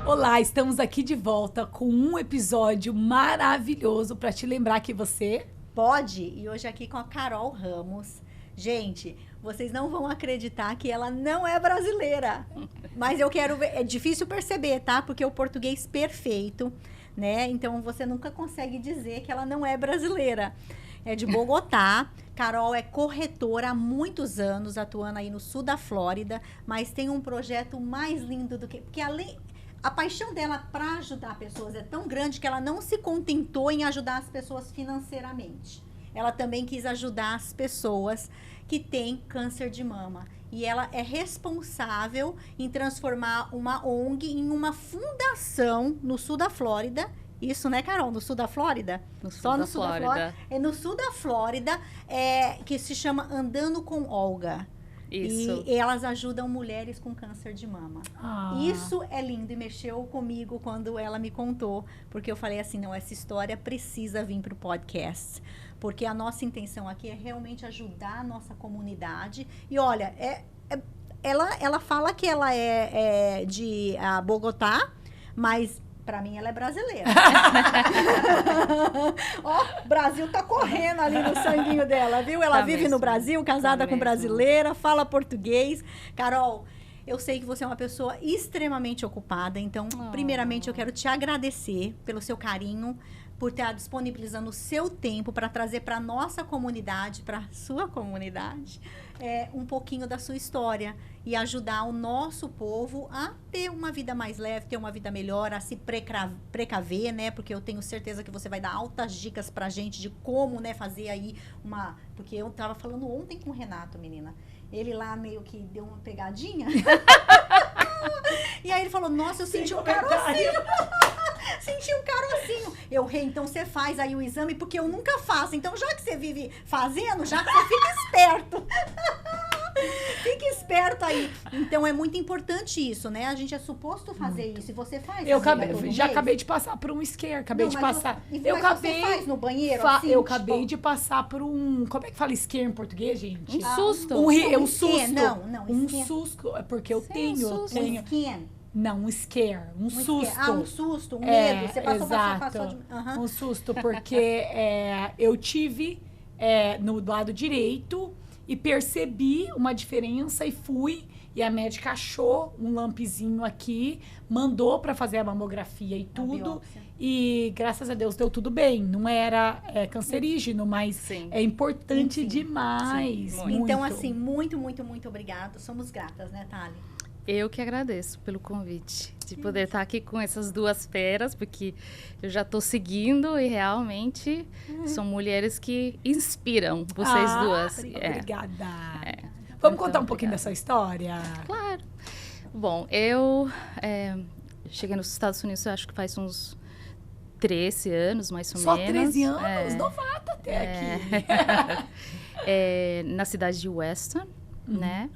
Olá, estamos aqui de volta com um episódio maravilhoso para te lembrar que você pode. E hoje aqui com a Carol Ramos. Gente, vocês não vão acreditar que ela não é brasileira. Mas eu quero ver, é difícil perceber, tá? Porque o português perfeito, né? Então você nunca consegue dizer que ela não é brasileira. É de Bogotá. Carol é corretora há muitos anos, atuando aí no sul da Flórida, mas tem um projeto mais lindo do que... Porque a paixão dela para ajudar pessoas é tão grande que ela não se contentou em ajudar as pessoas financeiramente. Ela também quis ajudar as pessoas que têm câncer de mama. E ela é responsável em transformar uma ONG em uma fundação no sul da Flórida. Isso, né, Carol? No sul da Flórida? Só no sul da Flórida. É no sul da Flórida, que se chama Andando com Olga. Isso. E elas ajudam mulheres com câncer de mama. Isso é lindo e mexeu comigo quando ela me contou. Porque eu falei assim, não, essa história precisa vir para o podcast. Porque a nossa intenção aqui é realmente ajudar a nossa comunidade. E olha, ela fala que ela é de Bogotá, mas... Pra mim, ela é brasileira. Ó, o Brasil tá correndo ali no sanguinho dela, viu? Ela vive no Brasil, casada com brasileira, fala português. Carol, eu sei que você é uma pessoa extremamente ocupada, então, primeiramente, eu quero te agradecer pelo seu carinho, por estar disponibilizando o seu tempo para trazer para nossa comunidade, para sua comunidade, um pouquinho da sua história e ajudar o nosso povo a ter uma vida mais leve, ter uma vida melhor, a se precaver, né? Porque eu tenho certeza que você vai dar altas dicas pra gente de como, né, fazer aí uma... Porque eu tava falando ontem com o Renato, menina. Ele lá meio que deu uma pegadinha. E aí ele falou, nossa, eu senti um carocinho. Senti um carocinho. Então você faz aí o exame, porque eu nunca faço. Então, já que você vive fazendo, já que você fica esperto. Fique esperto aí. Então, é muito importante isso, né? A gente é suposto fazer isso. E você faz? Eu acabei de passar por um scare. Você faz no banheiro, assim? Eu acabei de passar por um... Como é que fala scare em português, gente? Um susto. Um susto. Não. Um susto. É porque eu tenho... Não, um scare, um susto. Um susto, um medo. Você passou de... Um susto, porque eu tive no lado direito e percebi uma diferença e fui. E a médica achou um lampezinho aqui, mandou para fazer a mamografia e tudo. E graças a Deus deu tudo bem. Não era cancerígeno, mas sim, é importante demais. Sim, então, assim, muito, muito, muito obrigada. Somos gratas, né, Thali? Eu que agradeço pelo convite, de poder estar aqui com essas duas feras, porque eu já estou seguindo e realmente são mulheres que inspiram vocês duas. Obrigada. Vamos contar um pouquinho dessa história? Claro. Bom, eu cheguei nos Estados Unidos, eu acho que faz uns 13 anos, mais ou menos. Só 13 anos? Novata até aqui. Na cidade de Weston, né?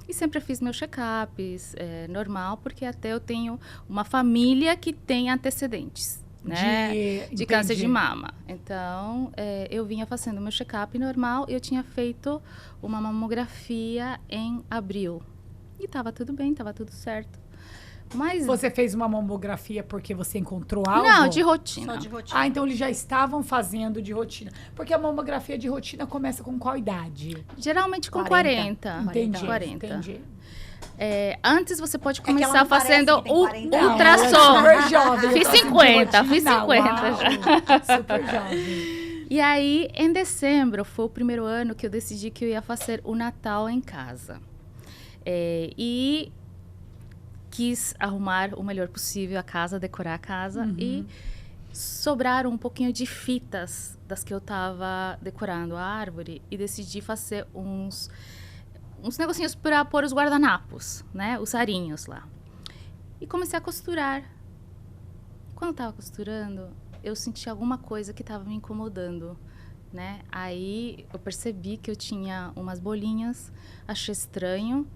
E sempre fiz meus check-ups, normal, porque até eu tenho uma família que tem antecedentes, né? De câncer de mama. Então, eu vinha fazendo meu check-up normal e eu tinha feito uma mamografia em abril. E estava tudo bem, estava tudo certo. Mas... Você fez uma mamografia porque você encontrou algo? Não, de rotina. Só de rotina. Ah, então eles já estavam fazendo de rotina. Porque a mamografia de rotina começa com qual idade? Geralmente com 40. Entendi. 40. Entendi. Antes você pode começar fazendo Não, ultrassom. super jovem. Fiz 50 já. Super jovem. E aí, em dezembro, foi o primeiro ano que eu decidi que eu ia fazer o Natal em casa. E quis arrumar o melhor possível a casa, decorar a casa. E sobraram um pouquinho de fitas das que eu estava decorando a árvore. E decidi fazer uns negocinhos para pôr os guardanapos, né? Os arinhos lá. E comecei a costurar. Quando eu estava costurando, eu senti alguma coisa que estava me incomodando, né? Aí eu percebi que eu tinha umas bolinhas, achei estranho.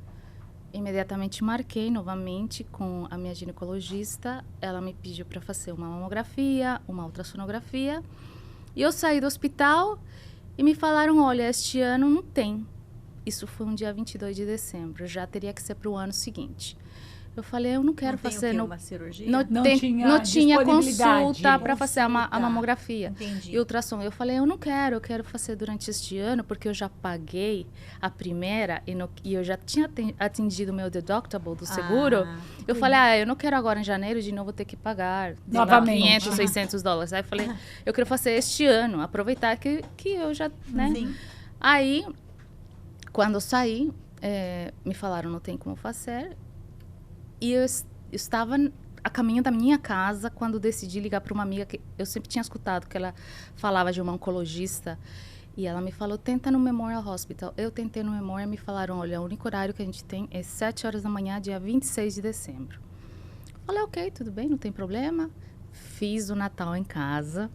Imediatamente marquei novamente com a minha ginecologista. Ela me pediu para fazer uma mamografia, uma ultrassonografia. E eu saí do hospital e me falaram, olha, este ano não tem. Isso foi um dia 22 de dezembro, já teria que ser para o ano seguinte. Eu falei, eu não quero fazer uma cirurgia? Não tinha consulta para fazer a mamografia Entendi. e ultrassom. Eu falei, eu quero fazer durante este ano, porque eu já paguei a primeira e eu já tinha atingido o meu deductible do seguro. Eu falei, eu não quero agora em janeiro de novo ter que pagar novamente $500, $600. Aí eu falei, eu quero fazer este ano, aproveitar que eu já, né? Sim. Aí, quando eu saí, me falaram, não tem como fazer. E eu estava a caminho da minha casa quando decidi ligar para uma amiga que eu sempre tinha escutado, que ela falava de uma oncologista. E ela me falou, tenta no Memorial Hospital. Eu tentei no Memorial e me falaram, olha, o único horário que a gente tem é 7 horas da manhã, dia 26 de dezembro. Falei, ok, tudo bem, não tem problema. Fiz o Natal em casa.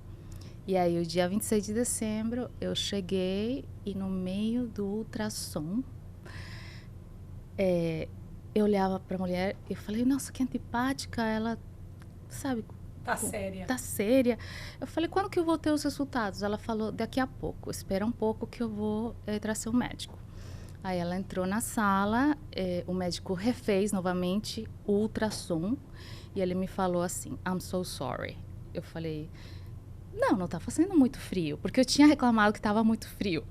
E aí, o dia 26 de dezembro, eu cheguei e no meio do ultrassom, eu olhava para a mulher e falei, nossa, que antipática, ela, sabe... Tá séria. Tá séria. Eu falei, quando que eu vou ter os resultados? Ela falou, daqui a pouco, espera um pouco que eu vou trazer o médico. Aí ela entrou na sala, o médico refez novamente o ultrassom e ele me falou assim, I'm so sorry. Eu falei, não tá fazendo muito frio, porque eu tinha reclamado que estava muito frio.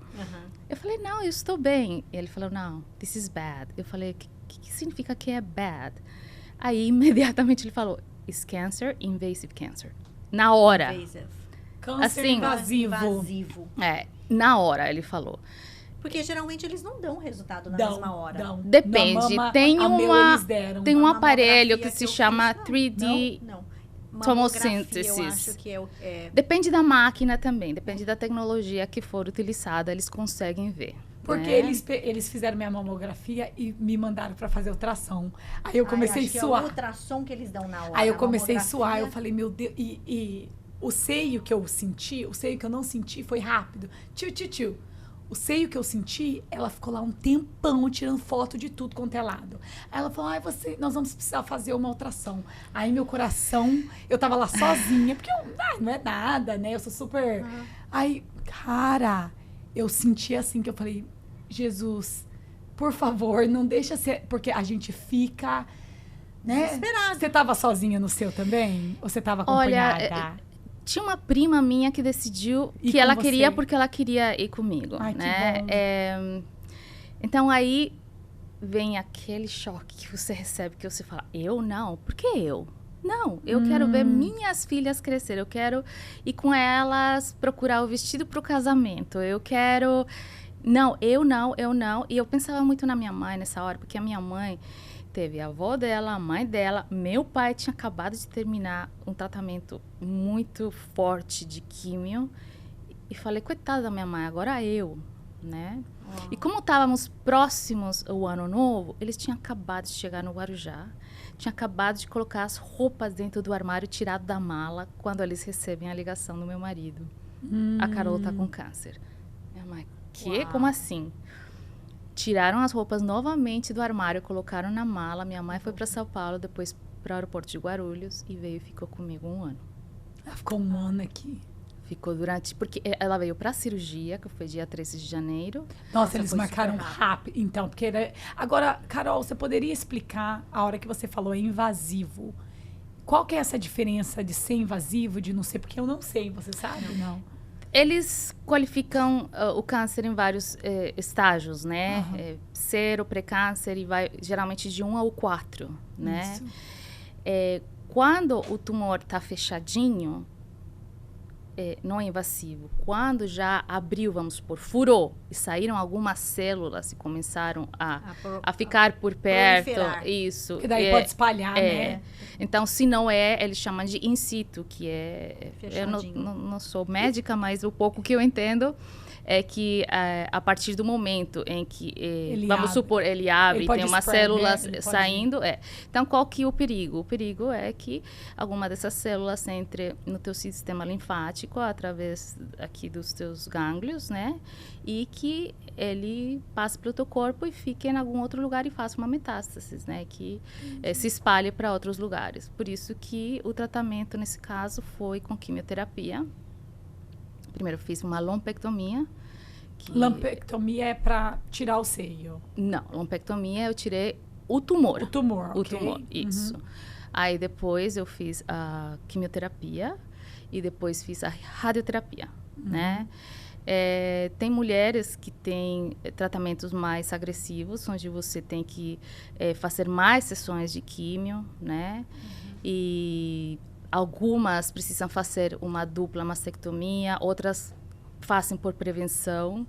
Eu falei, não, eu estou bem. E ele falou, não, this is bad. Eu falei, o que significa que é bad? Aí, imediatamente, ele falou, it's cancer, invasive cancer. Na hora. Invasive. Câncer assim, invasivo. Na hora, ele falou. Porque geralmente eles não dão resultado na Dão, mesma hora. dão. Depende. Na mama, Tem a meu eles deram. tem um Uma aparelho mamografia que se eu chama fiz, 3D Não. tomosynthesis. Eu acho que Depende da máquina também, depende da tecnologia que for utilizada, eles conseguem ver. Porque né? eles fizeram minha mamografia e me mandaram pra fazer ultrassom. Aí eu comecei a é suar. o ultrassom que eles dão na hora. Aí eu comecei a mamografia. suar, eu falei, meu Deus. E o seio que eu senti, o seio que eu não senti foi rápido. Tio. O seio que eu senti, ela ficou lá um tempão tirando foto de tudo quanto é lado. Aí ela falou, nós vamos precisar fazer uma ultrassom. Aí meu coração, eu tava lá sozinha, porque não é nada, né? Eu sou super... Aí, cara, eu senti assim, que eu falei, Jesus, por favor, não deixa ser... Porque a gente fica, né? Desesperada. Você tava sozinha no seu também? Ou você tava acompanhada? Olha, tinha uma prima minha que decidiu Ir que com ela você? queria porque ela queria ir comigo, Ai, que né? bom. Então aí vem aquele choque que você recebe, que você fala, eu não? Por que eu? Não, eu quero ver minhas filhas crescer, eu quero ir com elas procurar o vestido para o casamento, eu quero... Não, eu não. E eu pensava muito na minha mãe nessa hora, porque a minha mãe teve a avó dela, a mãe dela, meu pai tinha acabado de terminar um tratamento muito forte de químio. E falei, coitada da minha mãe, agora eu, né? E como estávamos próximos ao Ano Novo, eles tinham acabado de chegar no Guarujá, tinham acabado de colocar as roupas dentro do armário, tirado da mala, quando eles recebem a ligação do meu marido. A Carol está com câncer. Minha mãe, que? Como assim? Tiraram as roupas novamente do armário, colocaram na mala. Minha mãe foi para São Paulo, depois para o aeroporto de Guarulhos e veio e ficou comigo 1 ano. Ela ficou 1 ano aqui. Ficou porque ela veio para a cirurgia, que foi dia 13 de janeiro. Nossa, eles marcaram rápido. Então, porque... Agora, Carol, você poderia explicar, a hora que você falou invasivo, qual que é essa diferença de ser invasivo, de não ser? Porque eu não sei, você sabe? Não. Eles qualificam o câncer em vários estágios, né? Ser ou pré-câncer, e vai geralmente de 1 ao 4, né? Quando o tumor está fechadinho, não é invasivo. Quando já abriu, vamos supor, furou, e saíram algumas células e começaram a ficar por perto. Isso. Que daí pode espalhar, né? Então, se não eles chamam de in situ, que é... Eu não sou médica, mas o pouco que eu entendo é que a partir do momento em que, supor, ele abre e tem uma célula saindo... Então, qual que é o perigo? O perigo é que alguma dessas células entre no teu sistema linfático, através aqui dos teus gânglios, né? E que ele passe pelo teu corpo e fique em algum outro lugar e faça uma metástase, né? Que se espalhe para outros lugares. Por isso que o tratamento, nesse caso, foi com quimioterapia. Primeiro eu fiz uma lumpectomia. Lumpectomia é para tirar o seio? Não, lumpectomia eu tirei o tumor. O tumor, O tumor, isso. Aí depois eu fiz a quimioterapia e depois fiz a radioterapia, né? Tem mulheres que têm tratamentos mais agressivos, onde você tem que fazer mais sessões de químio, né? E algumas precisam fazer uma dupla mastectomia, outras fazem por prevenção.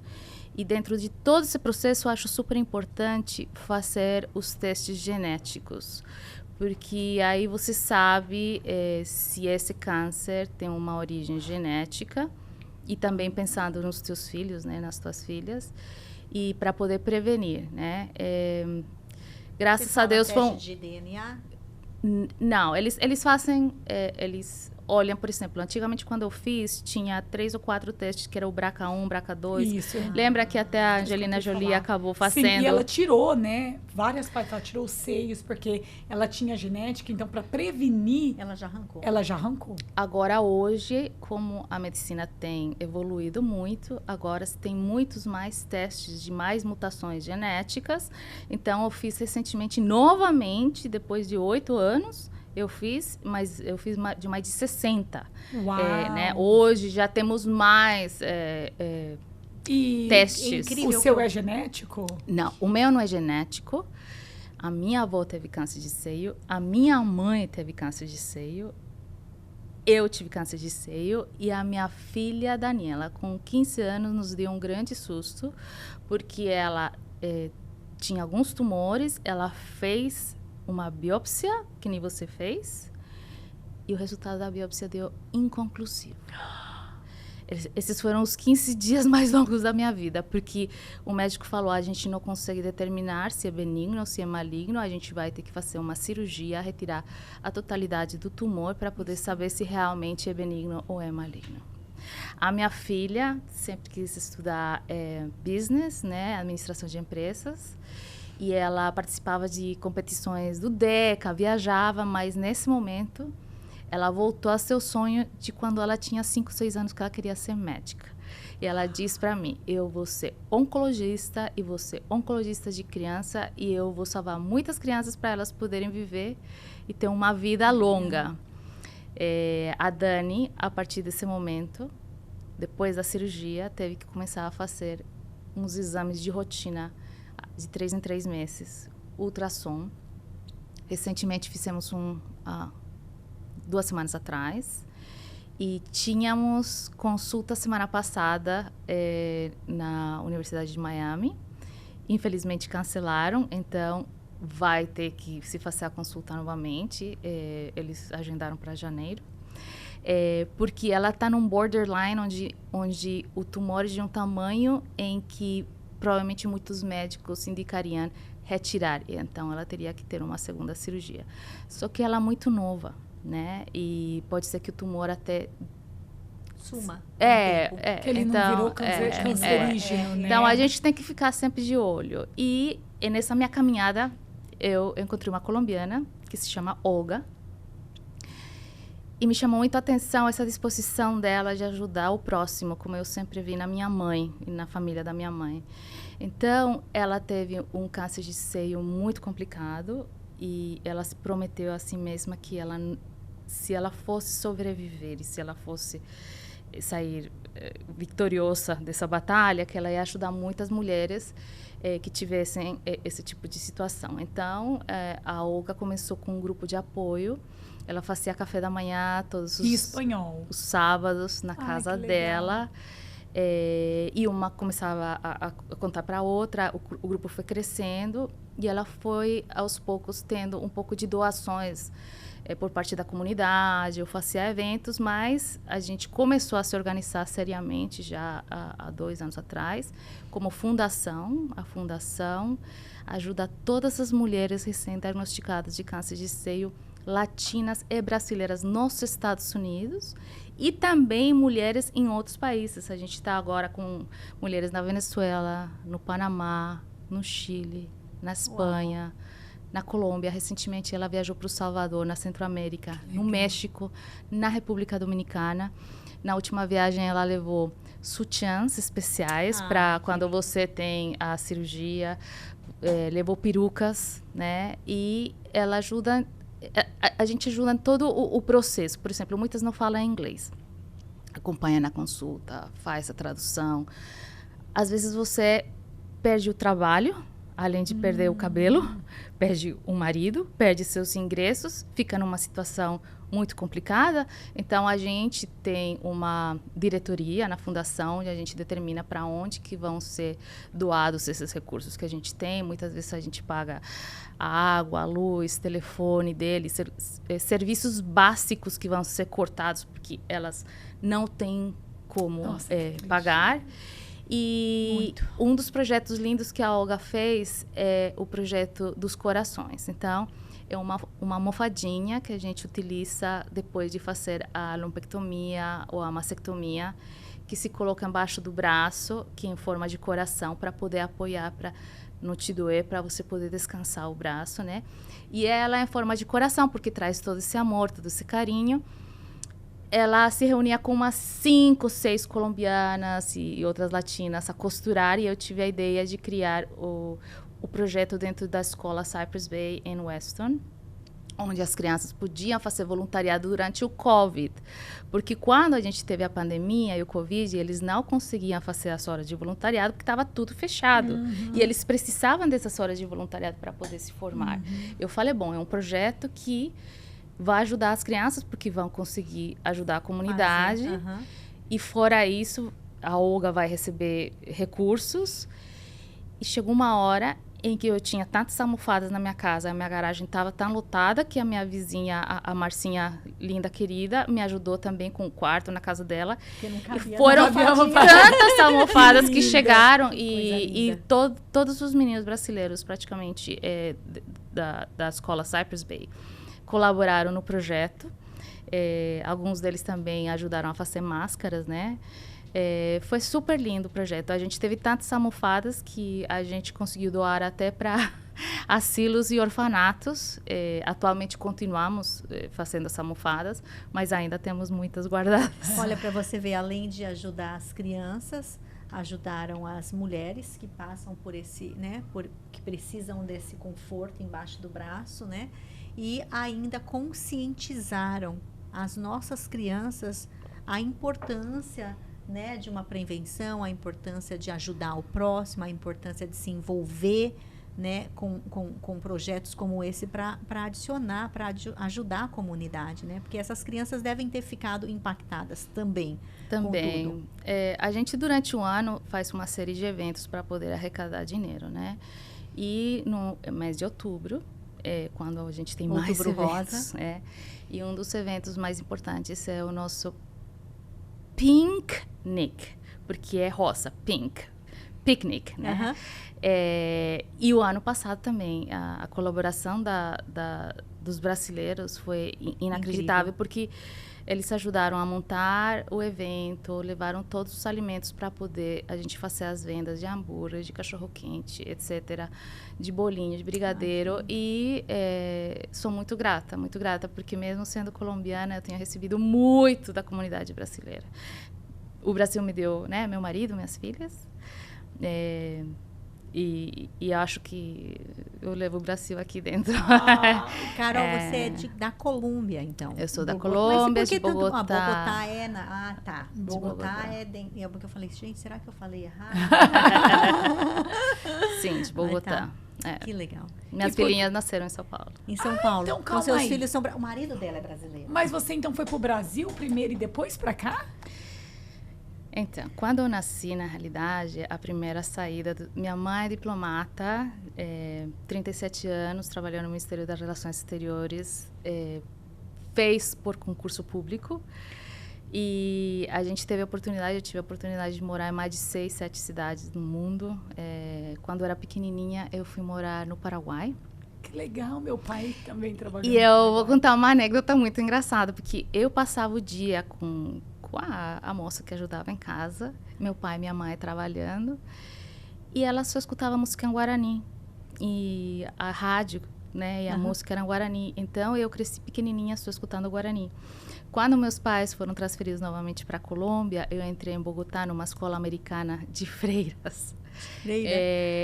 E dentro de todo esse processo, eu acho super importante fazer os testes genéticos, porque aí você sabe se esse câncer tem uma origem genética, e também pensando nos teus filhos, né, nas tuas filhas, e para poder prevenir, né? Graças a Deus foi de DNA? Não, eles fazem, eles olham, por exemplo, antigamente quando eu fiz, tinha 3 ou 4 testes, que era o BRCA1, BRCA2. Isso. Lembra que até a Angelina Jolie acabou fazendo... Sim, e ela tirou, né, várias partes, ela tirou os seios, porque ela tinha genética, então para prevenir... Ela já arrancou. Ela já arrancou. Agora, hoje, como a medicina tem evoluído muito, agora se tem muitos mais testes de mais mutações genéticas. Então, eu fiz recentemente, novamente, depois de 8 anos, eu fiz de mais de 60. Uau! Né? Hoje já temos mais testes. O seu é genético? Não, o meu não é genético. A minha avó teve câncer de seio, a minha mãe teve câncer de seio, eu tive câncer de seio e a minha filha Daniela, com 15 anos, nos deu um grande susto, porque ela tinha alguns tumores, ela fez uma biópsia, que nem você fez, e o resultado da biópsia deu inconclusivo. Esses foram os 15 dias mais longos da minha vida, porque o médico falou, a gente não consegue determinar se é benigno ou se é maligno, a gente vai ter que fazer uma cirurgia, retirar a totalidade do tumor para poder saber se realmente é benigno ou é maligno. A minha filha sempre quis estudar business, né, administração de empresas, e ela participava de competições do DECA, viajava, mas nesse momento ela voltou a seu sonho de quando ela tinha 5, 6 anos, que ela queria ser médica. E ela disse para mim, eu vou ser oncologista e vou ser oncologista de criança e eu vou salvar muitas crianças para elas poderem viver e ter uma vida longa. A Dani, a partir desse momento, depois da cirurgia, teve que começar a fazer uns exames de rotina de 3 em 3 meses, ultrassom. Recentemente fizemos 2 semanas atrás, e tínhamos consulta semana passada na Universidade de Miami. Infelizmente cancelaram, então vai ter que se fazer a consulta novamente. Eles agendaram para janeiro. Porque ela está num borderline onde o tumor é de um tamanho em que provavelmente muitos médicos indicariam retirar. Então, ela teria que ter uma segunda cirurgia. Só que ela é muito nova, né? E pode ser que o tumor até... suma. Que ele não virou cancerígeno, né? Então, a gente tem que ficar sempre de olho. E nessa minha caminhada, eu encontrei uma colombiana que se chama Olga. E me chamou muito a atenção essa disposição dela de ajudar o próximo, como eu sempre vi na minha mãe e na família da minha mãe. Então, ela teve um câncer de seio muito complicado e ela se prometeu a si mesma que se ela fosse sobreviver e se ela fosse sair vitoriosa dessa batalha, que ela ia ajudar muitas mulheres que tivessem esse tipo de situação. Então, a Olga começou com um grupo de apoio. Ela fazia café da manhã todos os sábados na casa dela. E uma começava a contar para a outra, o grupo foi crescendo e ela foi, aos poucos, tendo um pouco de doações por parte da comunidade. Eu fazia eventos, mas a gente começou a se organizar seriamente já há 2 anos atrás, como fundação. A fundação ajuda todas as mulheres recém-diagnosticadas de câncer de seio, latinas e brasileiras nos Estados Unidos e também mulheres em outros países. A gente está agora com mulheres na Venezuela, no Panamá, no Chile, na Espanha, na Colômbia. Recentemente ela viajou para o Salvador, na Centro-América, no México, na República Dominicana. Na última viagem ela levou sutiãs especiais para quando você tem a cirurgia. levou perucas, né? E ela ajuda, a gente ajuda em todo o processo. Por exemplo, muitas não falam inglês. Acompanha na consulta, faz a tradução. Às vezes você perde o trabalho, além de perder o cabelo, perde o marido, perde seus ingressos, fica numa situação muito complicada. Então, a gente tem uma diretoria na fundação, onde a gente determina para onde que vão ser doados esses recursos que a gente tem. Muitas vezes a gente paga a água, a luz, telefone deles, serviços básicos que vão ser cortados, porque elas não têm como pagar. E um dos projetos lindos que a Olga fez é o projeto dos corações. Então, é uma almofadinha que a gente utiliza depois de fazer a lumpectomia ou a mastectomia, que se coloca embaixo do braço, que é em forma de coração, para poder apoiar, para não te doer, para você poder descansar o braço, né? E ela é em forma de coração, porque traz todo esse amor, todo esse carinho. Ela se reunia com umas 5, 6 colombianas e outras latinas a costurar, e eu tive a ideia de criar o projeto dentro da escola Cypress Bay em Weston, onde as crianças podiam fazer voluntariado durante o Covid. Porque quando a gente teve a pandemia e o Covid, eles não conseguiam fazer as horas de voluntariado porque estava tudo fechado. E eles precisavam dessas horas de voluntariado para poder se formar. Eu falei, bom, é um projeto que vai ajudar as crianças, porque vão conseguir ajudar a comunidade. E fora isso, a Olga vai receber recursos. E chegou uma hora em que eu tinha tantas almofadas na minha casa, a minha garagem estava tão lotada, que a minha vizinha, a Marcinha, linda, querida, me ajudou também com o quarto na casa dela. E foram tantas almofadas que chegaram, e todos os meninos brasileiros, praticamente, da escola Cypress Bay, colaboraram no projeto. Alguns deles também ajudaram a fazer máscaras, né? Foi super lindo o projeto. A gente teve tantas almofadas que a gente conseguiu doar até para asilos e orfanatos. Atualmente continuamos fazendo as almofadas, mas ainda temos muitas guardadas. Olha, para você ver, além de ajudar as crianças, ajudaram as mulheres que passam por esse, né, que precisam desse conforto embaixo do braço, né? E ainda conscientizaram as nossas crianças a importância, né, de uma prevenção, a importância de ajudar o próximo, a importância de se envolver, né, com projetos como esse para adicionar, para ajudar a comunidade, né? Porque essas crianças devem ter ficado impactadas também. Também. A gente, durante o ano, faz uma série de eventos para poder arrecadar dinheiro, né? E no mês de outubro, quando a gente tem mais eventos, e um dos eventos mais importantes é o nosso Picnic, porque é rosa, pink, picnic, né? E o ano passado também, a colaboração dos brasileiros foi inacreditável, porque eles ajudaram a montar o evento, levaram todos os alimentos para poder a gente fazer as vendas de hambúrguer, de cachorro-quente, etc., de bolinho, de brigadeiro. E sou muito grata, porque mesmo sendo colombiana, eu tenho recebido muito da comunidade brasileira. O Brasil me deu, né, meu marido, minhas filhas, e acho que eu levo o Brasil aqui dentro. Carol, você é da Colômbia, então. Eu sou da Colômbia, de Bogotá. Bogotá é na... tá. Bogotá é porque eu falei, gente, será que eu falei errado? Sim, de Bogotá. Que legal. Minhas filhinhas nasceram em São Paulo. Em São Paulo. Então, calma, seus filhos são... O marido dela é brasileiro. Mas você, então, foi pro Brasil primeiro e depois pra cá? Então, quando eu nasci, na realidade, a primeira saída... Minha mãe é diplomata, 37 anos, trabalhou no Ministério das Relações Exteriores, fez por concurso público, e a gente teve a oportunidade, eu tive a oportunidade de morar em mais de 6, 7 cidades no mundo. Quando eu era pequenininha, eu fui morar no Paraguai. Que legal, meu pai também trabalhou. E eu vou contar uma anécdota muito engraçada, porque eu passava o dia com a moça que ajudava em casa, meu pai e minha mãe trabalhando, e ela só escutava música em Guarani, e a rádio, né, e a música era em Guarani. Então eu cresci pequenininha só escutando Guarani. Quando meus pais foram transferidos novamente para a Colômbia, eu entrei em Bogotá numa escola americana de freiras.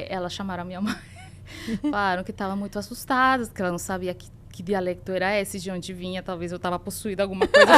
Elas chamaram a minha mãe Falaram que estavam muito assustadas, que ela não sabia que dialecto era esse, de onde vinha. Talvez eu estava possuída alguma coisa.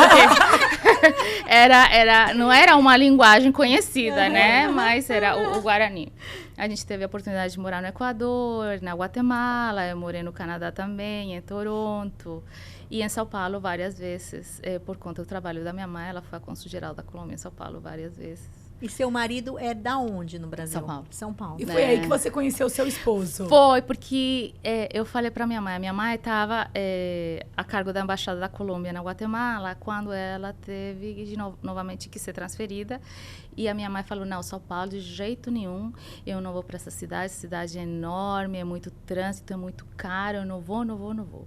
Não era uma linguagem conhecida, né? Mas era o Guarani. A gente teve a oportunidade de morar no Equador, na Guatemala, eu morei no Canadá também, em Toronto. E em São Paulo várias vezes, por conta do trabalho da minha mãe. Ela foi a cônsul-geral da Colômbia em São Paulo várias vezes. E seu marido é da onde no Brasil? São Paulo. São Paulo. E foi aí que você conheceu o seu esposo? Foi, porque eu falei para minha mãe. A minha mãe estava a cargo da Embaixada da Colômbia na Guatemala, quando ela teve novamente que ser transferida. E a minha mãe falou, não, São Paulo, de jeito nenhum, eu não vou para essa cidade é enorme, é muito trânsito, é muito caro, eu não vou.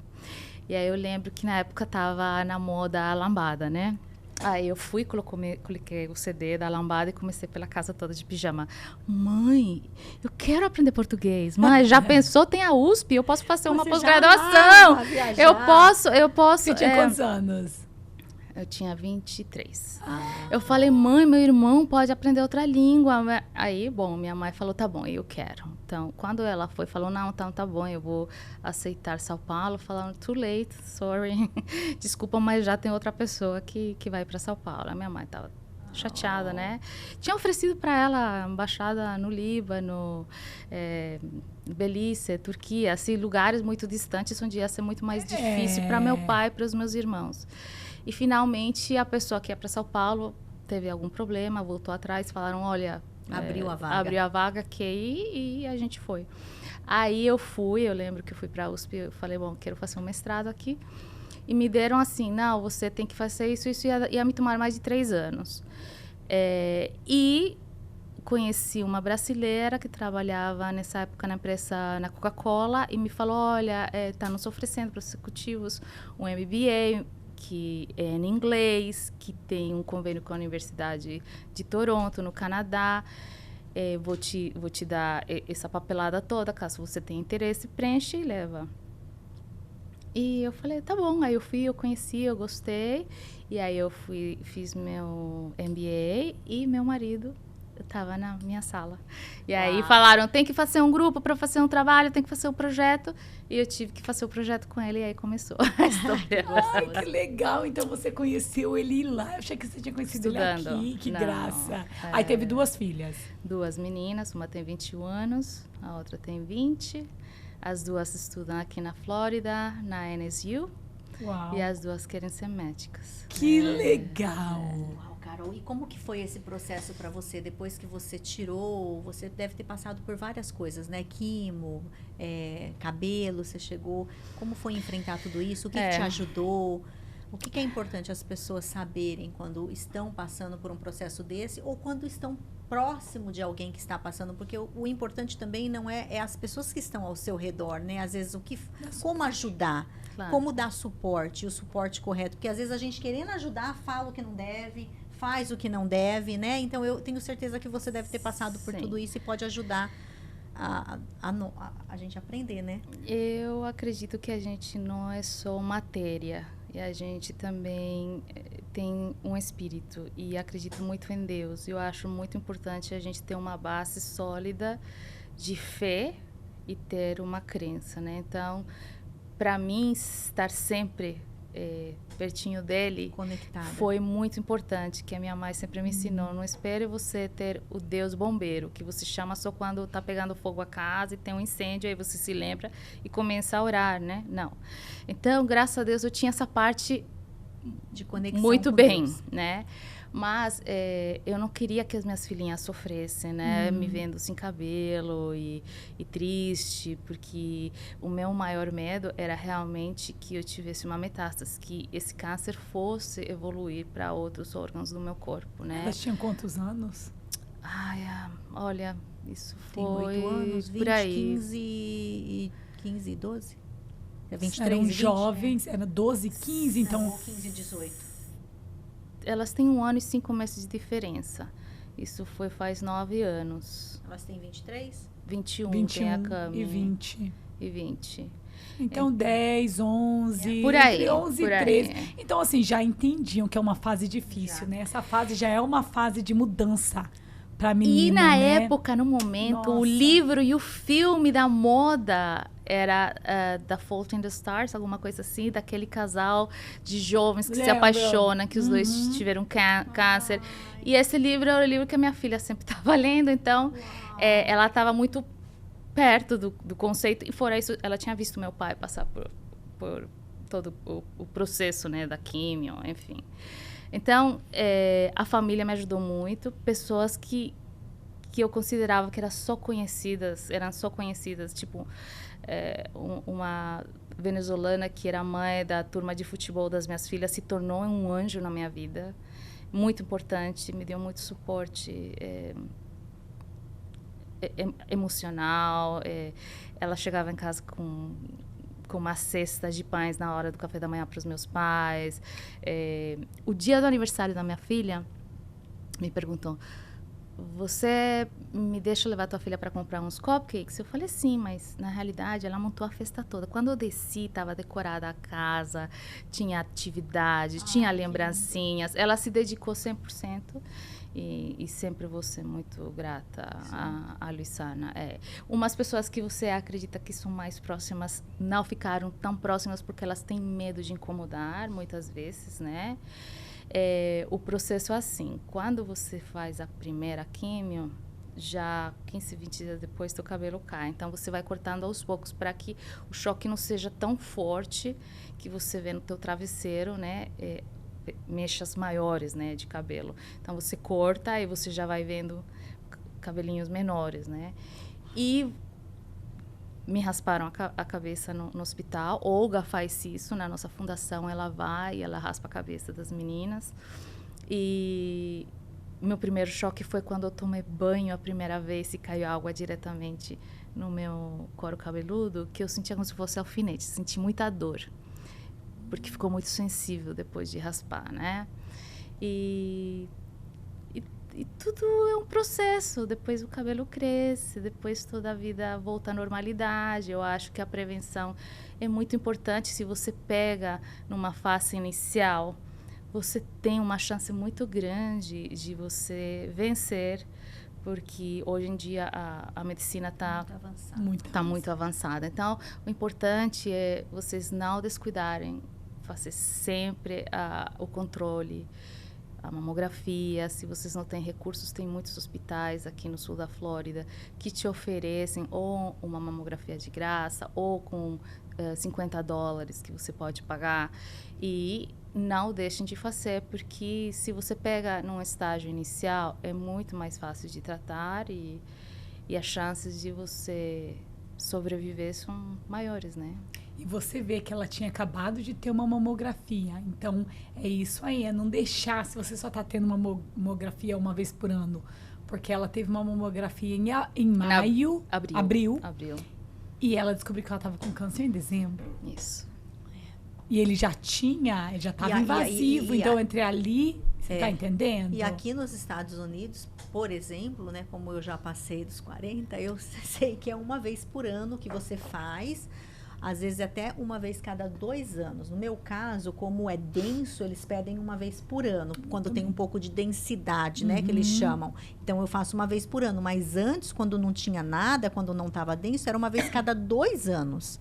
E aí eu lembro que na época estava na moda a lambada, né? Aí eu fui, coloquei o CD da lambada e comecei pela casa toda de pijama. Mãe, eu quero aprender português. Mãe, já pensou? Tem a USP, eu posso fazer uma pós-graduação. Eu posso. Você tinha quantos anos? Eu tinha 23. Eu falei, mãe, meu irmão pode aprender outra língua. Aí, bom, minha mãe falou, tá bom, eu quero. Então, quando ela foi, falou, não, então tá bom, eu vou aceitar São Paulo. Falaram, too late, sorry. Desculpa, mas já tem outra pessoa que vai para São Paulo. A minha mãe tava chateada, né? Tinha oferecido para ela embaixada no Líbano, Belize, Turquia, assim, lugares muito distantes, onde ia ser muito mais difícil para meu pai e para os meus irmãos. E, finalmente, a pessoa que ia para São Paulo teve algum problema, voltou atrás, falaram, olha... Abriu a vaga. Abriu a vaga, e a gente foi. Aí eu lembro que eu fui para a USP, eu falei, bom, quero fazer um mestrado aqui. E me deram assim, não, você tem que fazer isso ia me tomar mais de 3 anos. E conheci uma brasileira que trabalhava nessa época na empresa, na Coca-Cola, e me falou, olha, está nos oferecendo para os executivos um MBA, que é em inglês, que tem um convênio com a Universidade de Toronto, no Canadá. Vou te dar essa papelada toda, caso você tenha interesse, preenche e leva. E eu falei, tá bom. Aí eu fui, eu conheci, eu gostei. E aí eu fiz meu MBA e meu marido estava na minha sala. E aí falaram, tem que fazer um grupo para fazer um trabalho, tem que fazer um projeto. E eu tive que fazer o projeto com ele, e aí começou a história. Ai, que legal! Então você conheceu ele lá. Eu achei que você tinha conhecido Estudando. Ele aqui. Que graça! Aí teve 2 filhas. 2 meninas, uma tem 21 anos, a outra tem 20. As 2 estudam aqui na Flórida, na NSU. Uau. E as 2 querem ser médicas. Que legal! Uau, Carol, e como que foi esse processo para você? Depois que você tirou, você deve ter passado por várias coisas, né? Quimo, cabelo, você chegou. Como foi enfrentar tudo isso? O que te ajudou? O que é importante as pessoas saberem quando estão passando por um processo desse ou quando estão próximo de alguém que está passando? Porque o importante também não é as pessoas que estão ao seu redor, né? Às vezes, como ajudar, como dar suporte, o suporte correto. Porque às vezes a gente querendo ajudar, fala o que não deve, faz o que não deve, né? Então, eu tenho certeza que você deve ter passado por tudo isso e pode ajudar a gente aprender, né? Eu acredito que a gente não é só matéria. E a gente também tem um espírito e acredito muito em Deus. Eu acho muito importante a gente ter uma base sólida de fé e ter uma crença, né? Então, para mim, estar sempre pertinho dele conectada foi muito importante, que a minha mãe sempre me ensinou. Não espere você ter o Deus bombeiro, que você chama só quando está pegando fogo a casa e tem um incêndio, aí você se lembra e começa a orar, né? Não. Então, graças a Deus, eu tinha essa parte de conexão muito com bem, Deus, né? Mas eu não queria que as minhas filhinhas sofressem, né? Me vendo sem cabelo e triste, porque o meu maior medo era realmente que eu tivesse uma metástase, que esse câncer fosse evoluir para outros órgãos do meu corpo, né? Elas tinham quantos anos? Ai, olha, isso tem foi 8 anos, 20, por aí. 15, 12? 23, eram 20, jovens, era 12, 15, então... 15, 18. Elas têm 1 ano e 5 meses de diferença. Isso foi faz 9 anos. Elas têm 23? 21 21 tem a Cami. e 20. E 20. Então, 10, 11... Por aí. Entre 11 por e aí. 13. Então, assim, já entendiam que é uma fase difícil, Já. né? Essa fase já é uma fase de mudança pra menina, E na né? época, no momento, o Nossa. livro e o filme da moda era The Fault in the Stars, alguma coisa assim, daquele casal de jovens que se Lembro. apaixonam, que os dois tiveram câncer. E esse livro era o livro que a minha filha sempre estava lendo, então ela estava muito perto do conceito. E fora isso, ela tinha visto meu pai passar por todo o processo, né, da químio, enfim. Então, a família me ajudou muito. Pessoas que eu considerava que eram só conhecidas, tipo, uma venezuelana que era mãe da turma de futebol das minhas filhas, se tornou um anjo na minha vida. Muito importante, me deu muito suporte emocional. Ela chegava em casa com uma cesta de pães na hora do café da manhã para os meus pais. O dia do aniversário da minha filha, me perguntou: você me deixa levar tua filha para comprar uns cupcakes? Eu falei sim, mas na realidade ela montou a festa toda. Quando eu desci, estava decorada a casa, tinha atividade, tinha lembrancinhas. Ela se dedicou 100%. E sempre vou ser muito grata a Luisana. Umas pessoas que você acredita que são mais próximas não ficaram tão próximas porque elas têm medo de incomodar, muitas vezes, né? O processo é assim: quando você faz a primeira químio, já 15, 20 dias depois, teu cabelo cai. Então, você vai cortando aos poucos para que o choque não seja tão forte que você vê no teu travesseiro, né? Mechas maiores, né, de cabelo. Então você corta e você já vai vendo cabelinhos menores, né? E me rasparam a cabeça no hospital. Olga faz isso na nossa fundação, ela vai e ela raspa a cabeça das meninas. E meu primeiro choque foi quando eu tomei banho a primeira vez e caiu água diretamente no meu couro cabeludo, que eu sentia como se fosse alfinete, senti muita dor, porque ficou muito sensível depois de raspar, né? E tudo é um processo. Depois o cabelo cresce, depois toda a vida volta à normalidade. Eu acho que a prevenção é muito importante. Se você pega numa fase inicial, você tem uma chance muito grande de você vencer, porque hoje em dia a medicina está muito avançada. Então, o importante é vocês não descuidarem, fazer sempre o controle, a mamografia. Se vocês não têm recursos, tem muitos hospitais aqui no sul da Flórida que te oferecem ou uma mamografia de graça ou com $50 que você pode pagar. E não deixem de fazer, porque se você pega num estágio inicial, é muito mais fácil de tratar e as chances de você sobreviver são maiores, né? E você vê que ela tinha acabado de ter uma mamografia. Então, é isso aí, não deixar, se você só está tendo uma mamografia uma vez por ano, porque ela teve uma mamografia em maio, abril. E ela descobriu que ela estava com câncer em dezembro. Isso. E ele já estava invasivo, então entre ali, você está entendendo? E aqui nos Estados Unidos, por exemplo, né, como eu já passei dos 40, eu sei que é uma vez por ano que você faz, às vezes até uma vez cada 2 anos. No meu caso, como é denso, eles pedem uma vez por ano, quando tem um pouco de densidade, né, que eles chamam. Então, eu faço uma vez por ano. Mas antes, quando não tinha nada, quando não estava denso, era uma vez cada 2 anos.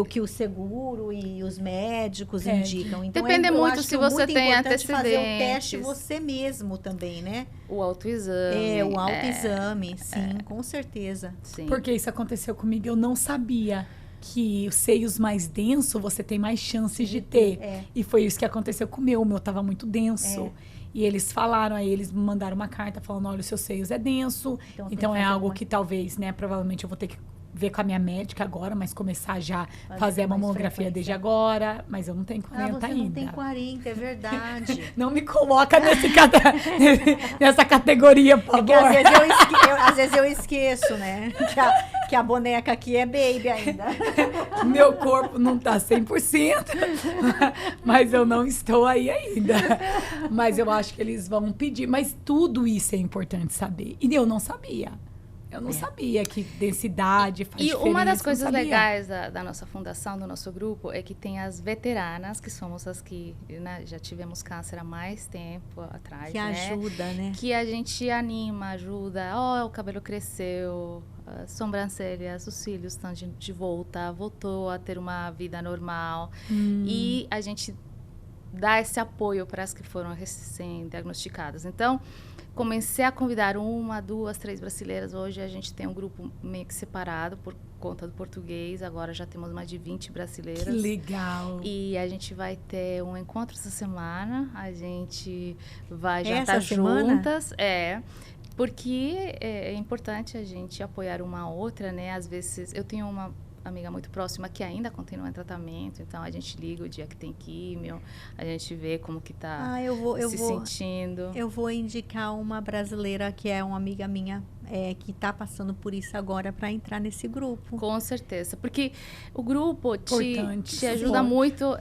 Que o seguro e os médicos indicam. Então, depende muito se você tem antecedentes. Fazer o teste você mesmo também, né? O autoexame. O autoexame, sim, com certeza. Sim. Porque isso aconteceu comigo, eu não sabia que os seios mais densos você tem mais chances de ter. E foi isso que aconteceu com o meu estava muito denso. E eles falaram, aí eles me mandaram uma carta falando, olha, os seus seios é denso, então é algo que talvez, né, provavelmente eu vou ter que ver com a minha médica agora, mas começar já a fazer a mamografia desde agora, você eu não tenho 40 ainda. Não tem 40, é verdade. Não me coloca nessa categoria, por favor. Às vezes eu esqueço, né? Que a boneca aqui é baby ainda. Meu corpo não tá 100%, mas eu não estou aí ainda. Mas eu acho que eles vão pedir. Mas tudo isso é importante saber. E eu não sabia. Eu não sabia que densidade faz diferença. E uma das coisas legais da nossa fundação, do nosso grupo, é que tem as veteranas, que somos as que, né, já tivemos câncer há mais tempo atrás. Que ajuda, né? Que a gente anima, ajuda. O cabelo cresceu, as sobrancelhas, os cílios estão de volta, voltou a ter uma vida normal. E a gente dá esse apoio para as que foram recém-diagnosticadas. Então, comecei a convidar 1, 2, 3 brasileiras. Hoje a gente tem um grupo meio que separado por conta do português. Agora já temos mais de 20 brasileiras. Que legal! E a gente vai ter um encontro essa semana. A gente vai jantar juntas. Porque é importante a gente apoiar uma a outra, né? Às vezes, eu tenho uma amiga muito próxima que ainda continua em tratamento, então a gente liga o dia que tem químio, a gente vê como que tá sentindo. Eu vou indicar uma brasileira que é uma amiga minha, que está passando por isso agora, para entrar nesse grupo. Com certeza, porque o grupo te ajuda muito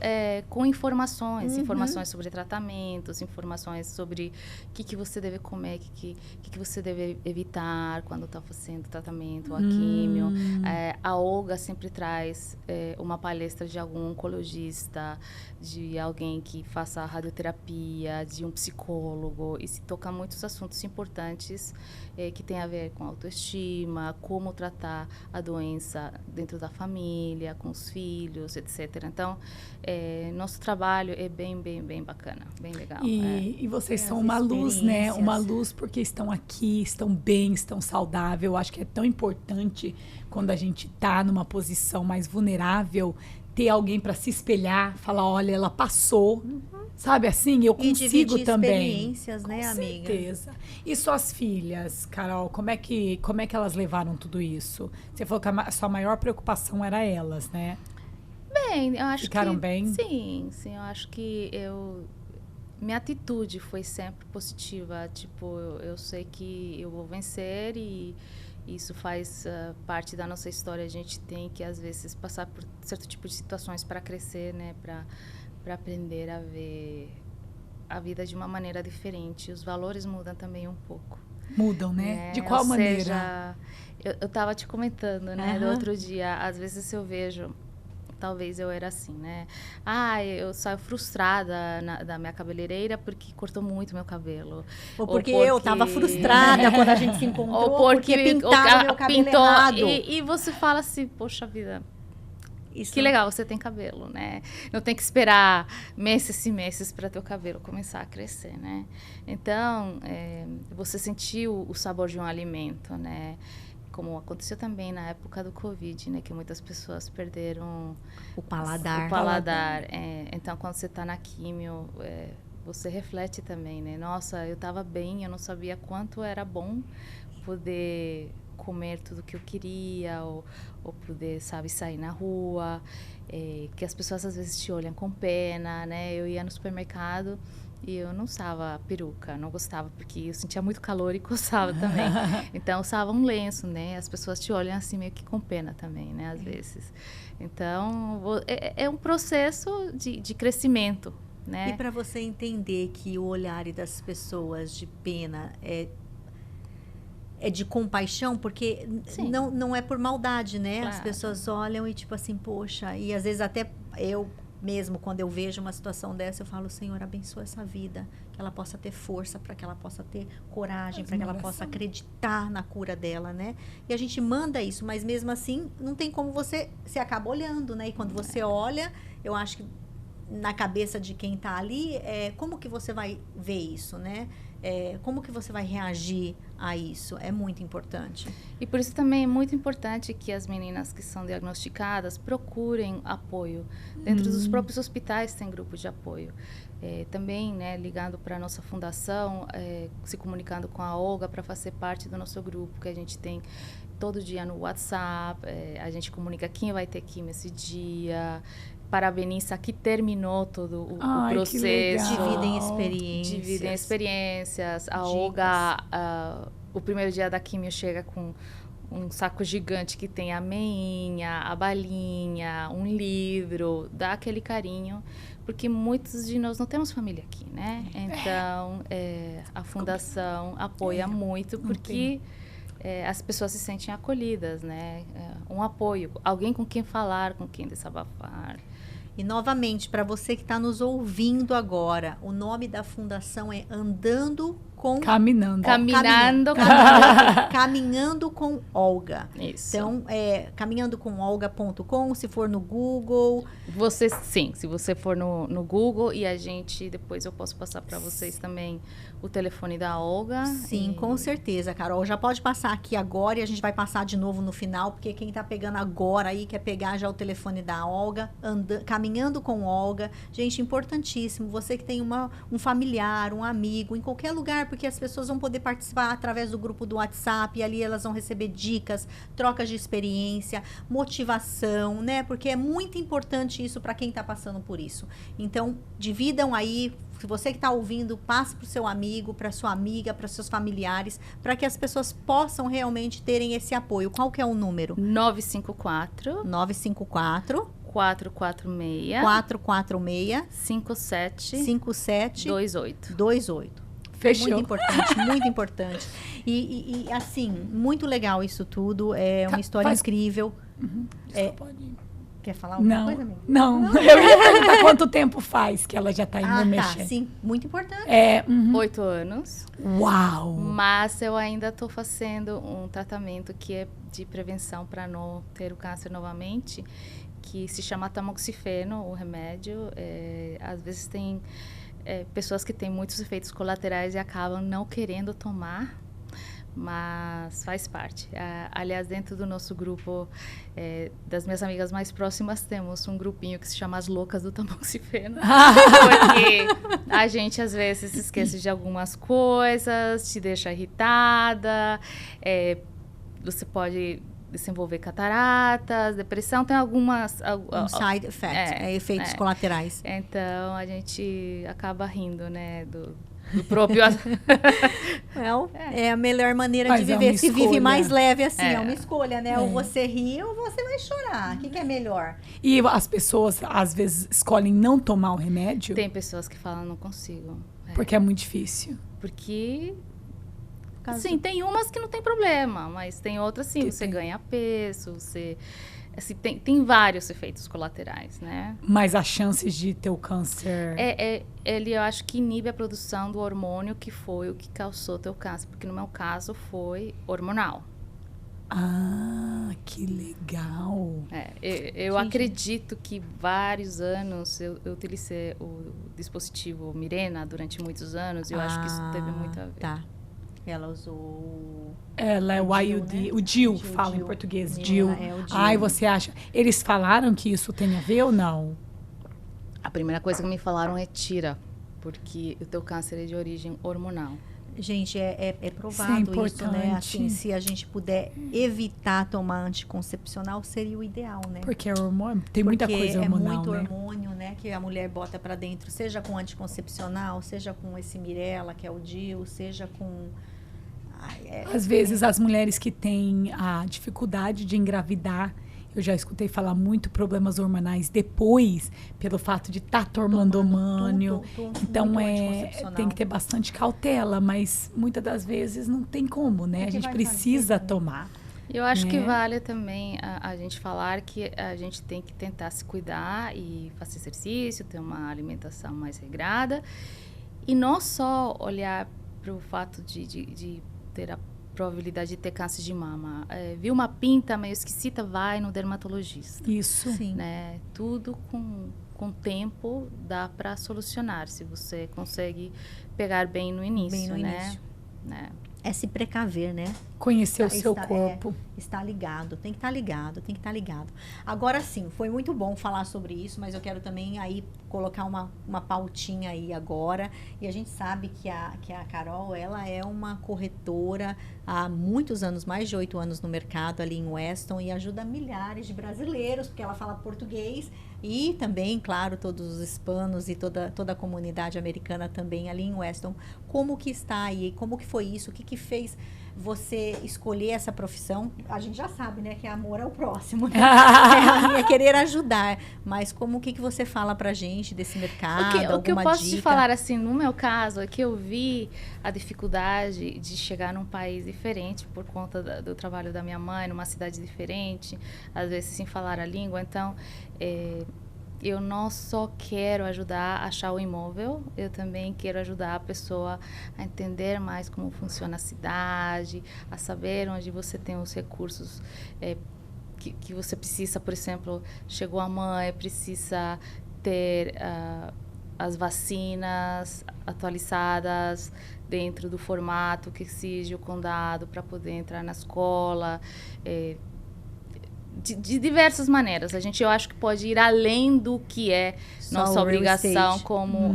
com informações, informações sobre tratamentos, informações sobre o que você deve comer, o que você deve evitar quando está fazendo tratamento, a químio. A Olga sempre traz uma palestra de algum oncologista, de alguém que faça radioterapia, de um psicólogo, e se toca muitos assuntos importantes que tem a ver com autoestima, como tratar a doença dentro da família, com os filhos, etc. Então, nosso trabalho é bem bacana, bem legal. E vocês são uma luz, né? Uma luz porque estão aqui, estão bem, estão saudáveis. Eu acho que é tão importante quando a gente está numa posição mais vulnerável, ter alguém para se espelhar, falar, olha, ela passou, sabe assim? Eu consigo também. Experiências, né, amiga? Com certeza. E suas filhas, Carol, como é que elas levaram tudo isso? Você falou que a sua maior preocupação era elas, né? Bem, eu acho Ficaram bem? Sim, eu acho que minha atitude foi sempre positiva. Tipo, eu sei que eu vou vencer e isso faz parte da nossa história. A gente tem que, às vezes, passar por certo tipo de situações para crescer, né? Para aprender a ver a vida de uma maneira diferente. Os valores mudam também um pouco. Mudam, né? De qual maneira? Seja, eu estava te comentando, né? Do outro dia, às vezes eu vejo... Talvez eu era assim, né? Eu saio frustrada da minha cabeleireira porque cortou muito meu cabelo. Ou porque eu estava frustrada quando a gente se encontrou. Ou porque pintaram meu cabelo errado. E você fala assim, poxa vida, que legal, você tem cabelo, né? Não tem que esperar meses e meses para teu cabelo começar a crescer, né? Então, você sentiu o sabor de um alimento, né? Como aconteceu também na época do Covid, né? Que muitas pessoas perderam o paladar. Então, quando você está na químio, você reflete também, né? Nossa, eu estava bem, eu não sabia quanto era bom poder comer tudo que eu queria, ou poder, sabe, sair na rua. Que as pessoas às vezes te olham com pena, né? Eu ia no supermercado e eu não usava peruca, não gostava, porque eu sentia muito calor e coçava também. Então, eu usava um lenço, né? As pessoas te olham assim meio que com pena também, né? Às vezes. Então, é um processo de crescimento, né? E para você entender que o olhar das pessoas de pena é de compaixão, porque não é por maldade, né? Claro. As pessoas olham e tipo assim, poxa, e às vezes até eu mesmo, quando eu vejo uma situação dessa, eu falo, Senhor, abençoa essa vida, que ela possa ter força, para que ela possa ter coragem, para que ela possa acreditar na cura dela, né? E a gente manda isso, mas mesmo assim, não tem como você acaba olhando, né? E quando você olha, eu acho que na cabeça de quem está ali, como que você vai ver isso, né? Como que você vai reagir a isso? É muito importante. E por isso também é muito importante que as meninas que são diagnosticadas procurem apoio. Dentro dos próprios hospitais tem grupos de apoio. Também, né, ligando para a nossa fundação, se comunicando com a Olga para fazer parte do nosso grupo, que a gente tem todo dia no WhatsApp. A gente comunica quem vai ter químio esse dia, parabeniza que terminou todo o processo. Dividem experiências. A Olga, o primeiro dia da quimio, chega com um saco gigante que tem a meinha, a balinha, um livro, dá aquele carinho, porque muitos de nós não temos família aqui, né? Então, a fundação apoia muito, porque as pessoas se sentem acolhidas, né? Um apoio, alguém com quem falar, com quem desabafar. E novamente, para você que está nos ouvindo agora, o nome da fundação é Andando com... Caminhando. Caminhando com Olga. Isso. Então, caminhandocomolga.com, se for no Google. Sim, se você for no Google, e depois eu posso passar para vocês também o telefone da Olga. Sim, com certeza, Carol. Já pode passar aqui agora e a gente vai passar de novo no final, porque quem tá pegando agora aí quer pegar já o telefone da Olga, Caminhando com Olga. Gente, importantíssimo, você que tem um familiar, um amigo, em qualquer lugar, porque as pessoas vão poder participar através do grupo do WhatsApp, e ali elas vão receber dicas, trocas de experiência, motivação, né? Porque é muito importante isso para quem tá passando por isso. Então, dividam aí. Se você que está ouvindo, passe para o seu amigo, para sua amiga, para seus familiares, para que as pessoas possam realmente terem esse apoio. Qual que é o número? 954 446 57 28. Fechou. Muito importante, muito importante. E assim, muito legal isso tudo. É uma história incrível. Pode... Quer falar alguma coisa, amiga? Não. Eu ia perguntar quanto tempo faz que ela já está indo mexer. Sim. Muito importante. 8 anos. Uau! Mas eu ainda estou fazendo um tratamento que é de prevenção para não ter o câncer novamente, que se chama tamoxifeno, o remédio. Às vezes tem pessoas que têm muitos efeitos colaterais e acabam não querendo tomar, mas faz parte. Aliás, dentro do nosso grupo, das minhas amigas mais próximas, temos um grupinho que se chama As Loucas do Tamoxifeno, porque a gente às vezes se esquece de algumas coisas, te deixa irritada, você pode desenvolver cataratas, depressão, tem algumas... side effects, efeitos colaterais. Então, a gente acaba rindo, né, do próprio... É a melhor maneira de viver. Se vive mais leve assim, é uma escolha, né? Ou você ri ou você vai chorar. O que é melhor? E as pessoas, às vezes, escolhem não tomar o remédio? Tem pessoas que falam, não consigo. Porque é muito difícil. Porque... Sim, tem umas que não tem problema, mas tem outras sim, você ganha peso, você... Assim, tem vários efeitos colaterais, né? Mas as chances de ter o câncer... Ele, eu acho que inibe a produção do hormônio que foi o que causou teu câncer, porque no meu caso foi hormonal. Ah, que legal! Eu acredito que vários anos eu utilizei o dispositivo Mirena durante muitos anos, e eu acho que isso teve muito a ver. Tá. Ela usou... Ela é o IUD, né? O DIU, fala em português, DIU. O DIU. Ai, você acha... Eles falaram que isso tem a ver ou não? A primeira coisa que me falaram é tira, porque o teu câncer é de origem hormonal. Gente, é provado isso, né? Assim, se a gente puder evitar tomar anticoncepcional, seria o ideal, né? Porque é hormônio, tem muita coisa hormonal, é muito né? hormônio, né? Que a mulher bota pra dentro, seja com anticoncepcional, seja com esse Mirella, que é o DIU, seja com... Às vezes, as mulheres que têm a dificuldade de engravidar, eu já escutei falar muito problemas hormonais depois, pelo fato de estar tomando hormônio. Então, tem que ter bastante cautela, mas muitas das vezes não tem como, né? A gente precisa tomar. Eu acho que vale também a gente falar que a gente tem que tentar se cuidar e fazer exercício, ter uma alimentação mais regrada. E não só olhar para o fato de ter a probabilidade de ter câncer de mama. Viu uma pinta meio esquisita, vai no dermatologista. Isso. Sim. Né? Tudo com tempo dá para solucionar, se você consegue pegar bem no início, né? É se precaver, né? Conhecer o seu corpo. Está ligado, tem que estar ligado, tem que estar ligado. Agora sim, foi muito bom falar sobre isso, mas eu quero também aí colocar uma pautinha aí agora. E a gente sabe que a Carol, ela é uma corretora há muitos anos, mais de 8 anos no mercado ali em Weston, e ajuda milhares de brasileiros, porque ela fala português, e também, claro, todos os hispanos e toda a comunidade americana também ali em Weston. Como que está aí? Como que foi isso? O que fez você escolher essa profissão? A gente já sabe, né, que amor é o próximo, né? É querer ajudar. Mas o que você fala pra gente desse mercado? O que eu posso dica? te falar, assim, no meu caso, é que eu vi a dificuldade de chegar num país diferente por conta do trabalho da minha mãe, numa cidade diferente, às vezes sem falar a língua. Então, eu não só quero ajudar a achar o imóvel, eu também quero ajudar a pessoa a entender mais como funciona a cidade, a saber onde você tem os recursos que você precisa. Por exemplo, chegou a mãe, precisa ter as vacinas atualizadas dentro do formato que exige o condado para poder entrar na escola. De diversas maneiras. Eu acho que pode ir além do que é nossa obrigação como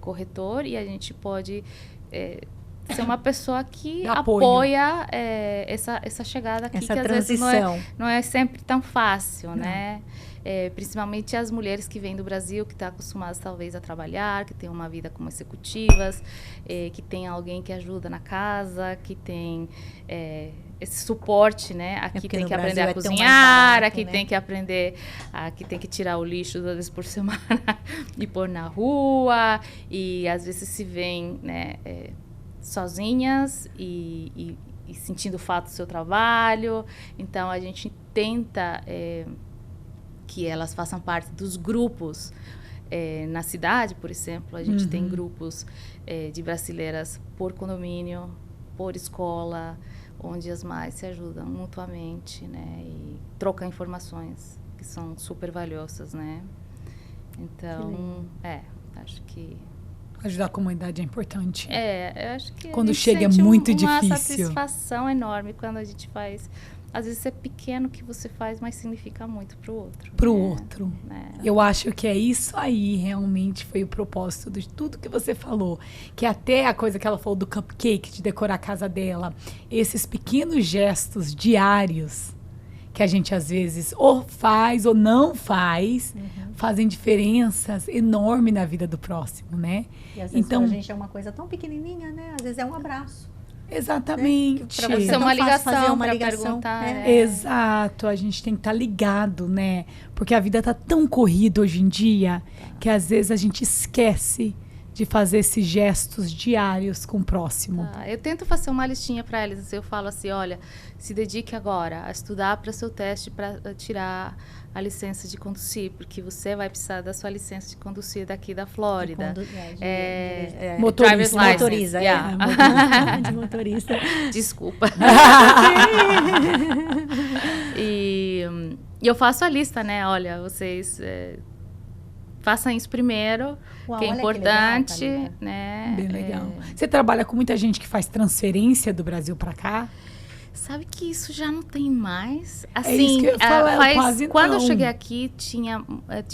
corretor, e a gente pode ser uma pessoa que apoia essa chegada aqui, essa que às transição. vezes não é sempre tão fácil, né? Principalmente as mulheres que vêm do Brasil, que estão acostumadas talvez a trabalhar, que têm uma vida como executivas, que tem alguém que ajuda na casa, que tem esse suporte, né? Aqui tem que aprender a cozinhar, aqui tem que aprender, aqui tem que tirar o lixo 2 vezes por semana e pôr na rua, e às vezes se veem, né, sozinhas e sentindo falta do seu trabalho. Então a gente tenta que elas façam parte dos grupos. Na cidade, por exemplo, a gente tem grupos de brasileiras por condomínio, por escola, onde as mães se ajudam mutuamente, né? E trocam informações que são super valiosas, né? Então, acho que... Ajudar a comunidade é importante. Eu acho que quando chega é muito difícil. Uma satisfação enorme quando a gente faz. Às vezes é pequeno que você faz, mas significa muito pro outro. Pro outro. Eu acho que é isso aí, realmente, foi o propósito de tudo que você falou. Que até a coisa que ela falou do cupcake, de decorar a casa dela. Esses pequenos gestos diários, que a gente às vezes ou faz ou não faz, fazem diferenças enormes na vida do próximo, né? E às vezes pra gente é uma coisa tão pequenininha, né? Às vezes é um abraço. Exatamente. Para você uma ligação, para perguntar. Exato, a gente tem que estar ligado, né? Porque a vida tá tão corrida hoje em dia que às vezes a gente esquece de fazer esses gestos diários com o próximo. Eu tento fazer uma listinha para eles. Eu falo assim, olha, se dedique agora a estudar para seu teste para tirar a licença de conduzir, porque você vai precisar da sua licença de conduzir daqui da Flórida. Motoriza. De motorista. Desculpa. E eu faço a lista, né? Olha, vocês façam isso primeiro, que é importante, que legal, né? Bem legal. Você trabalha com muita gente que faz transferência do Brasil para cá? Sabe que isso já não tem mais. Assim, isso que eu falo, quase quando não. eu cheguei aqui, tinha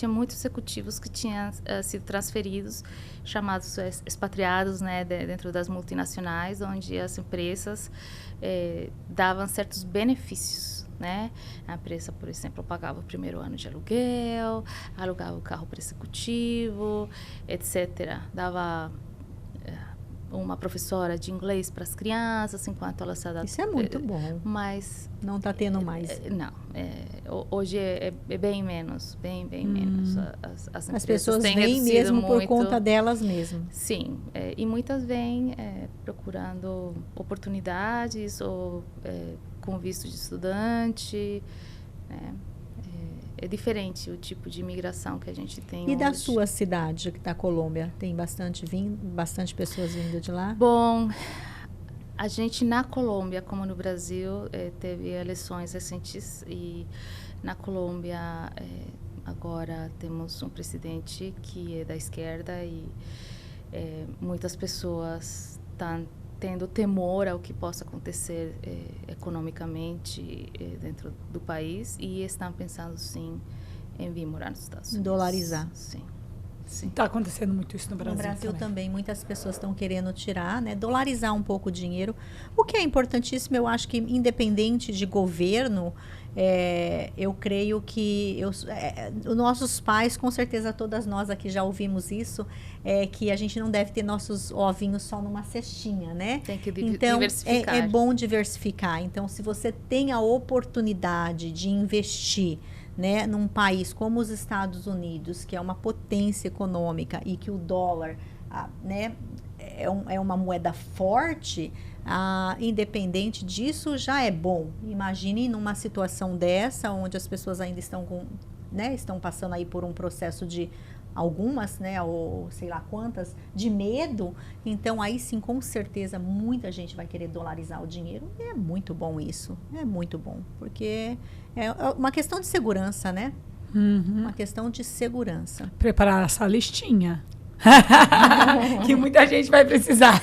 muitos executivos que tinham sido transferidos, chamados expatriados, né, dentro das multinacionais, onde as empresas davam certos benefícios, né? A empresa, por exemplo, pagava o primeiro ano de aluguel, alugava o carro para executivo, etc. Dava uma professora de inglês para as crianças enquanto elas se adaptam. Isso é muito bom. Mas não está tendo mais. Não. Hoje é bem menos, bem menos. As pessoas vêm mesmo por conta delas mesmas. Sim. E muitas vêm procurando oportunidades ou com visto de estudante, né? É diferente o tipo de imigração que a gente tem hoje. E da sua cidade, que está a Colômbia? Tem bastante pessoas vindo de lá? Bom, a gente na Colômbia, como no Brasil, teve eleições recentes e na Colômbia agora temos um presidente que é da esquerda e muitas pessoas estão tendo temor ao que possa acontecer economicamente dentro do país e estão pensando, sim, em vir morar nos Estados Unidos. Dolarizar. Sim. Está acontecendo muito isso no Brasil. No Brasil também muitas pessoas estão querendo tirar, né, dolarizar um pouco o dinheiro, o que é importantíssimo. Eu acho que independente de governo, eu creio que os nossos pais, com certeza todas nós aqui já ouvimos isso, que a gente não deve ter nossos ovinhos só numa cestinha, né? Tem que então, diversificar. É bom diversificar. Então, se você tem a oportunidade de investir, né, num país como os Estados Unidos, que é uma potência econômica e que o dólar, né, é uma moeda forte, independente disso, já é bom. Imagine numa situação dessa, onde as pessoas ainda estão passando aí por um processo de algumas, né, ou sei lá quantas, de medo. Então, aí sim, com certeza, muita gente vai querer dolarizar o dinheiro. E é muito bom isso. É muito bom. Porque é uma questão de segurança, né? Uma questão de segurança. Preparar essa listinha. Que muita gente vai precisar.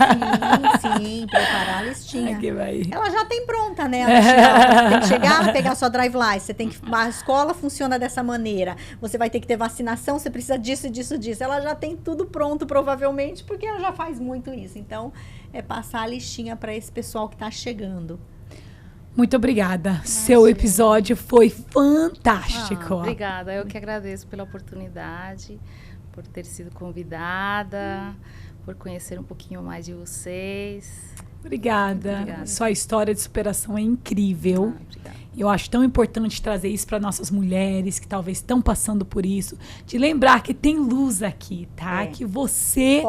Sim, preparar a listinha. Vai. Ela já tem pronta, né? Você tem que chegar, pegar sua drive license, você tem que, a escola funciona dessa maneira, você vai ter que ter vacinação, você precisa disso, disso, disso. Ela já tem tudo pronto, provavelmente, porque ela já faz muito isso. Então, é passar a listinha para esse pessoal que está chegando. Muito obrigada. Seu episódio foi fantástico. Obrigada. Eu que agradeço pela oportunidade, por ter sido convidada, por conhecer um pouquinho mais de vocês. Obrigada. Sua história de superação é incrível. Obrigada. Eu acho tão importante trazer isso para nossas mulheres que talvez estão passando por isso, de lembrar que tem luz aqui, tá? Que você